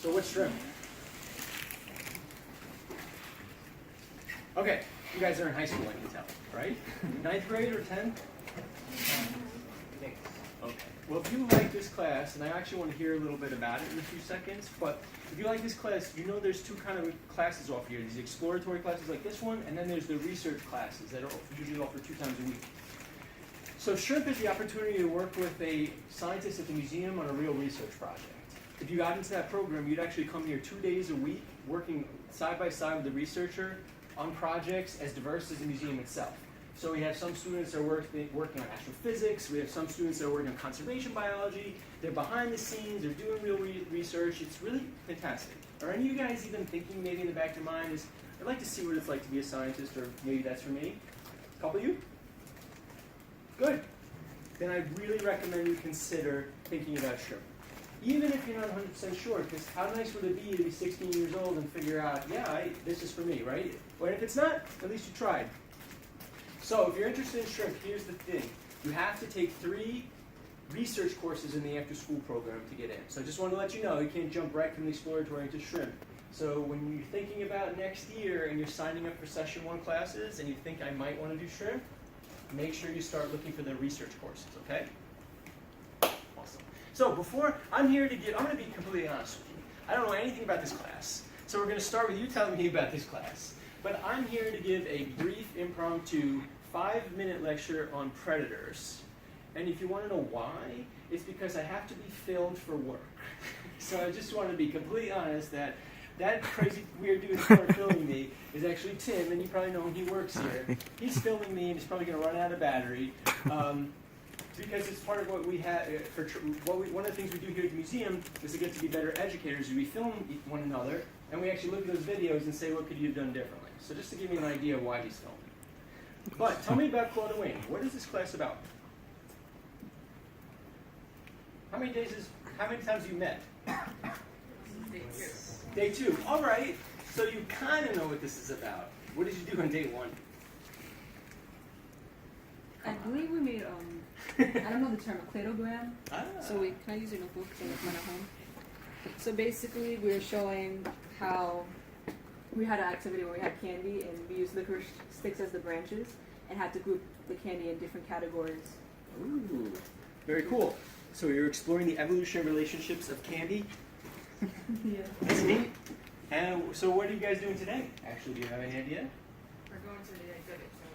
So what's shrimp? Okay, you guys are in high school, I can tell, right? Ninth grade or 10th? Okay. Well, if you like this class, and I actually want to hear a little bit about it in a few seconds, but if you like this class, you know there's two kind of classes offered here. These exploratory classes like this one, and then there's the research classes that are usually offered 2 times a week. So shrimp is the opportunity to work with a scientist at the museum on a real research project. If you got into that program, you'd actually come here 2 days a week, working side by side with the researcher on projects as diverse as the museum itself. So we have some students that are working on astrophysics, we have some students that are working on conservation biology, they're behind the scenes, they're doing real research, it's really fantastic. Are any of you guys even thinking maybe in the back of your mind is, I'd like to see what it's like to be a scientist, or maybe that's for me? A couple of you? Good. Then I really recommend you consider thinking about shrimp. Even if you're not 100% sure, because how nice would it be to be 16 years old and figure out, yeah, this is for me, right? Or if it's not, at least you tried. So if you're interested in shrimp, here's the thing. You have to take 3 research courses in the after-school program to get in. So I just want to let you know, you can't jump right from the exploratory into shrimp. So when you're thinking about next year and you're signing up for session 1 classes and you think I might want to do shrimp, make sure you start looking for the research courses, okay? Awesome. So before, I'm going to be completely honest with you. I don't know anything about this class. So we're going to start with you telling me about this class. But I'm here to give a brief, impromptu, 5-minute lecture on predators. And if you want to know why, it's because I have to be filmed for work. So I just want to be completely honest that crazy weird dude who's filming me is actually Tim, and you probably know him, he works here. He's filming me, and he's probably going to run out of battery. Because it's part of what we have, one of the things we do here at the museum is to get to be better educators. We film one another, and we actually look at those videos and say, what could you have done differently? So just to give you an idea of why he's filming. But tell me about Claude and Wayne. What is this class about? How many times have you met? Day 2. All right. So you kind of know what this is about. What did you do on day 1? I believe we made, I don't know the term, a cladogram. Ah. So can I use your notebook so it's mine at home? So basically we were showing how we had an activity where we had candy and we used licorice sticks as the branches and had to group the candy in different categories. Ooh, very cool. So you're exploring the evolutionary relationships of candy? Yeah. That's neat. And so what are you guys doing today? Actually, do you have any idea? We're going to the exhibit, so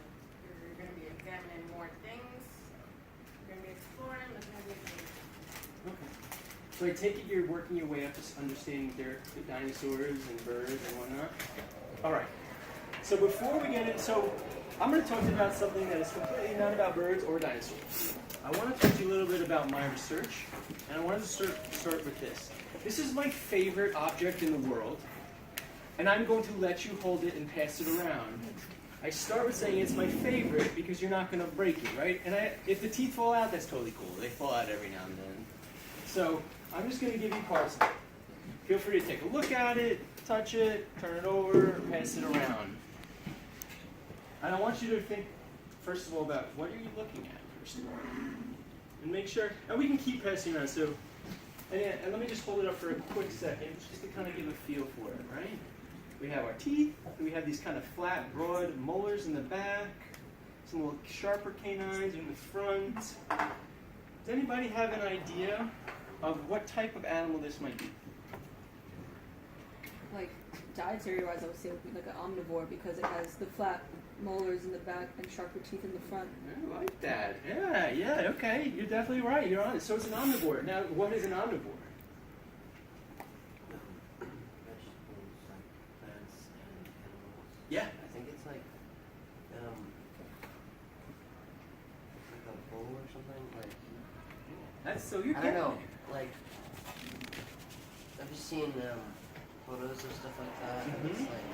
we're going to be examining more things. We're going to be exploring, looking at new things. Okay. So I take it you're working your way up to understanding the dinosaurs and birds and whatnot? All right. So before we get in, so I'm going to talk to you about something that is completely not about birds or dinosaurs. I want to talk to you a little bit about my research, and I wanted to start with this. This is my favorite object in the world, and I'm going to let you hold it and pass it around. I start with saying it's my favorite because you're not going to break it, right? And if the teeth fall out, that's totally cool. They fall out every now and then. So I'm just going to give you parts of it. Feel free to take a look at it, touch it, turn it over, pass it around. And I want you to think, first of all, about what are you looking at, first of all. And make sure, and we can keep passing around. So, and let me just hold it up for a quick second, just to kind of give a feel for it, right? We have our teeth, and we have these kind of flat, broad molars in the back, some little sharper canines in the front. Does anybody have an idea of what type of animal this might be? Like dietary-wise, I would say it would be like an omnivore because it has the flat molars in the back and sharper teeth in the front. I like that. Yeah, okay. You're definitely right. You're on it. So it's an omnivore. Now, what is an omnivore? Vegetables, like plants and animals. Yeah. I think it's like a bull or something. Like That's so you're I don't getting know. it. Like I've just seen photos of stuff like that. And Mhm. it's like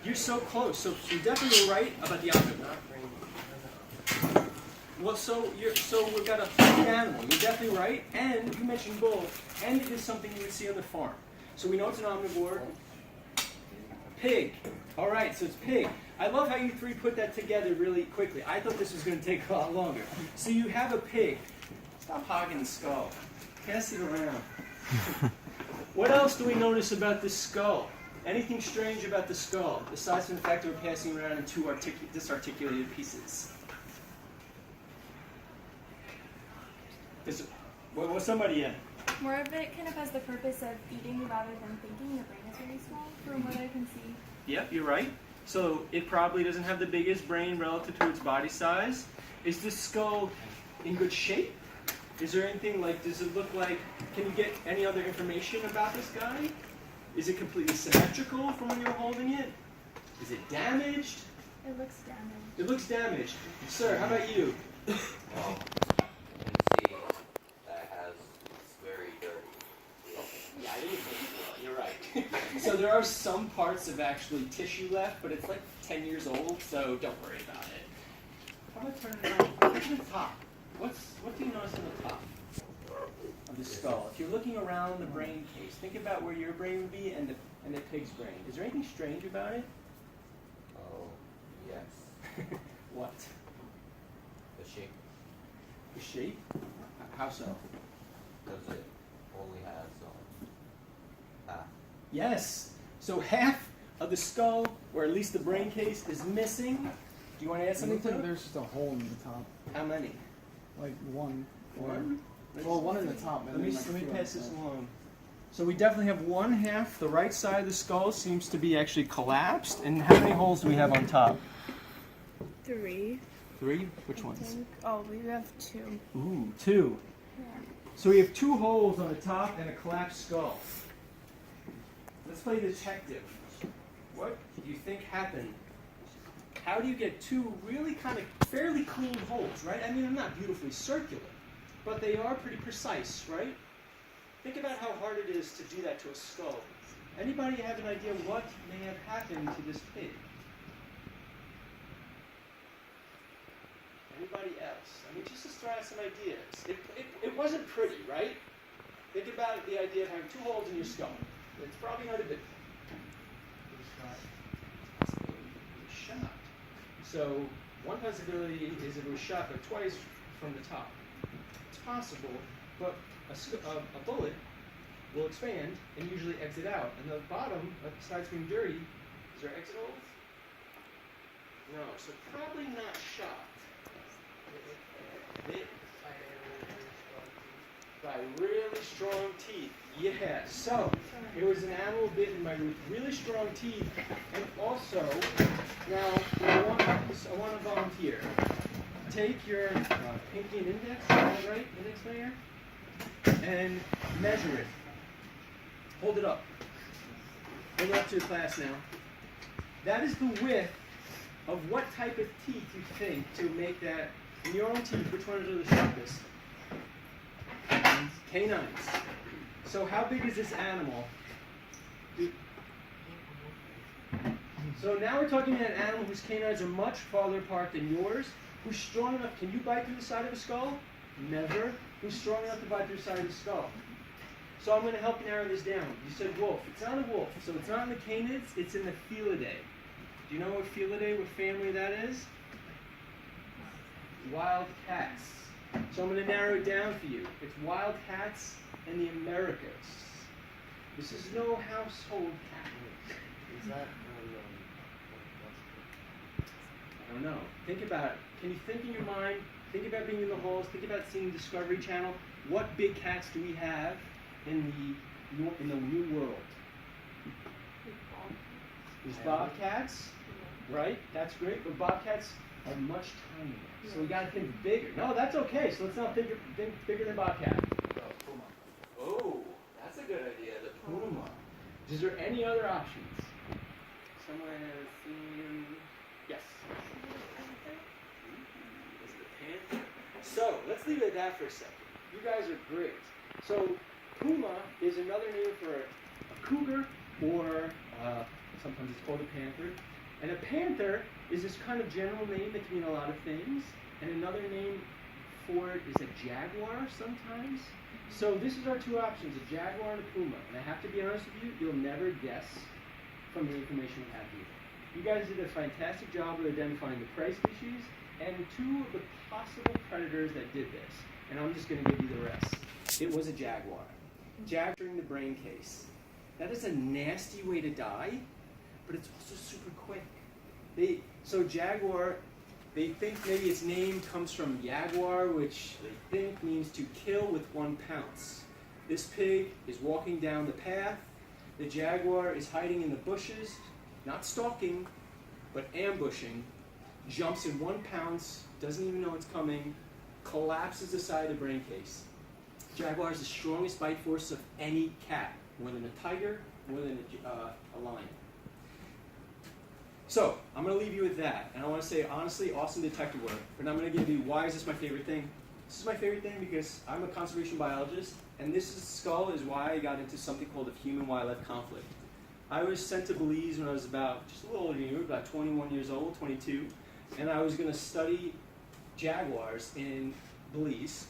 You're so close. So you're definitely right about the omnivore. not bring. Well, so we've got a fleet animal. You're definitely right. And you mentioned bull. And it is something you would see on the farm. So we know it's an omnivore. Pig. All right, so it's pig. I love how you 3 put that together really quickly. I thought this was going to take a lot longer. So you have a pig. Stop hogging the skull. Pass it around. What else do we notice about the skull? Anything strange about the skull, besides from the fact that we're passing around in two disarticulated pieces? What's somebody in? More of it kind of has the purpose of eating rather than thinking. The brain is very small, from what I can see. Yep, you're right. So it probably doesn't have the biggest brain relative to its body size. Is this skull in good shape? Is there anything like, does it look like, can you get any other information about this guy? Is it completely symmetrical from when you were holding it? Is it damaged? It looks damaged. It looks damaged. Sir, how about you? Well, you can see that it's very dirty. Yeah, I didn't think so. You're right. So there are some parts of actually tissue left, but it's like 10 years old, so don't worry about it. How about turning it around? Look at the top. What do you notice on the top of the skull? If you're looking around the brain case, think about where your brain would be and the pig's brain. Is there anything strange about it? Oh, yes. What? The shape, The shape? How so? because it only has half. Yes. So half of the skull, or at least the brain case, is missing. Do you want to add I something think to it? there's just a hole in the top, How many? like one. Or, One? well, one in the top. Let And me then like two on pass the this side. along. So we definitely have one half. The right side of the skull seems to be actually collapsed. And how many holes do we have on top? 3. 3? Which I ones? think. Oh, we have 2. Ooh, 2. So we have 2 holes on the top and a collapsed skull. Let's play detective. What do you think happened? How do you get 2 really kind of fairly clean holes, right? I mean, they're not beautifully circular, but they are pretty precise, right? Think about how hard it is to do that to a skull. Anybody have an idea what may have happened to this pig? Anybody else? I mean, just to throw out some ideas. It wasn't pretty, right? Think about the idea of having 2 holes in your skull. It's probably not a big shot. So one possibility is it was shot but twice from the top. It's possible, but a bullet will expand and usually exit out. And the bottom, besides being dirty, is there exit holes? No, so probably not shot. By really strong teeth. Yeah. So it was an animal bitten by really strong teeth, and also now I want to volunteer. Take your pinky and index, is that right, index finger, and measure it. Hold it up. Hold it up to the class now. That is the width of what type of teeth you think to make that. In your own teeth, which ones are the sharpest? Canines. So how big is this animal? So now we're talking about an animal whose canines are much farther apart than yours. Who's strong enough? Can you bite through the side of a skull? Never. Who's strong enough to bite through the side of the skull? So I'm going to help you narrow this down. You said wolf. It's not a wolf. So it's not in the canids. It's in the Felidae. Do you know what Felidae, what family that is? Wild cats. So I'm going to narrow it down for you. It's wild cats in the Americas. This is no household cat. Is that I don't know. Think about it. Can you think in your mind? Think about being in the halls. Think about seeing Discovery Channel. What big cats do we have in the New World? There's bobcats, right? That's great. But bobcats are much tinier. So we got to think bigger. No, that's okay. So let's not think bigger than bobcat. Oh, that's a good idea. The puma. Is there any other options? Someone has seen. Yes. Is it a panther? So let's leave it at that for a second. You guys are great. So puma is another name for a cougar, or sometimes it's called a panther. And a panther is this kind of general name that can mean a lot of things. And another name for it is a jaguar sometimes. So this is our 2 options, a jaguar and a puma. And I have to be honest with you, you'll never guess from the information we have here. You guys did a fantastic job of identifying the prey species and 2 of the possible predators that did this. and I'm just going to give you the rest. It was a jaguar. Jaguar the brain case. That is a nasty way to die, but it's also super quick. So jaguar, they think maybe its name comes from jaguar, which they think means to kill with one pounce. This pig is walking down the path. The jaguar is hiding in the bushes, not stalking, but ambushing, jumps in one pounce, doesn't even know it's coming, collapses the side of the brain case. Jaguar is the strongest bite force of any cat, more than a tiger, more than a lion. So, I'm going to leave you with that, and I want to say, honestly, awesome detective work, but I'm going to give you why is this my favorite thing. This is my favorite thing because I'm a conservation biologist, and this skull is why I got into something called a human-wildlife conflict. I was sent to Belize when I was about, just a little older than you, about 21 years old, 22, and I was going to study jaguars in Belize,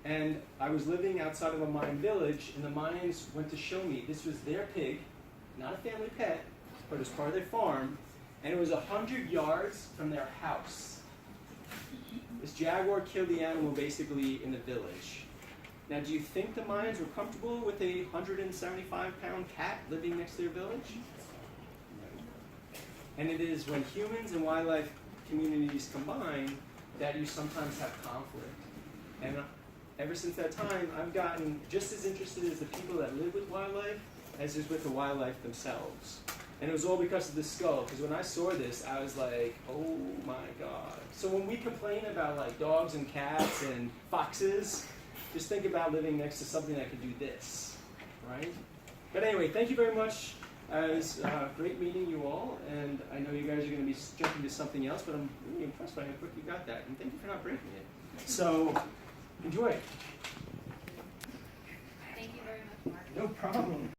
and I was living outside of a Mayan village, and the Mayans went to show me this was their pig, not a family pet, but it was part of their farm, and it was 100 yards from their house. This jaguar killed the animal basically in the village. Now, do you think the Mayans were comfortable with a 175-pound cat living next to their village? No. And it is when humans and wildlife communities combine that you sometimes have conflict. And ever since that time, I've gotten just as interested as the people that live with wildlife as is with the wildlife themselves. And it was all because of this skull, because when I saw this, I was like, oh my God. So when we complain about like dogs and cats and foxes, just think about living next to something that could do this, right? But anyway, thank you very much. It was great meeting you all, and I know you guys are going to be jumping to something else, but I'm really impressed by how quick you got that, and thank you for not breaking it. So, enjoy. Thank you very much, Mark. No problem.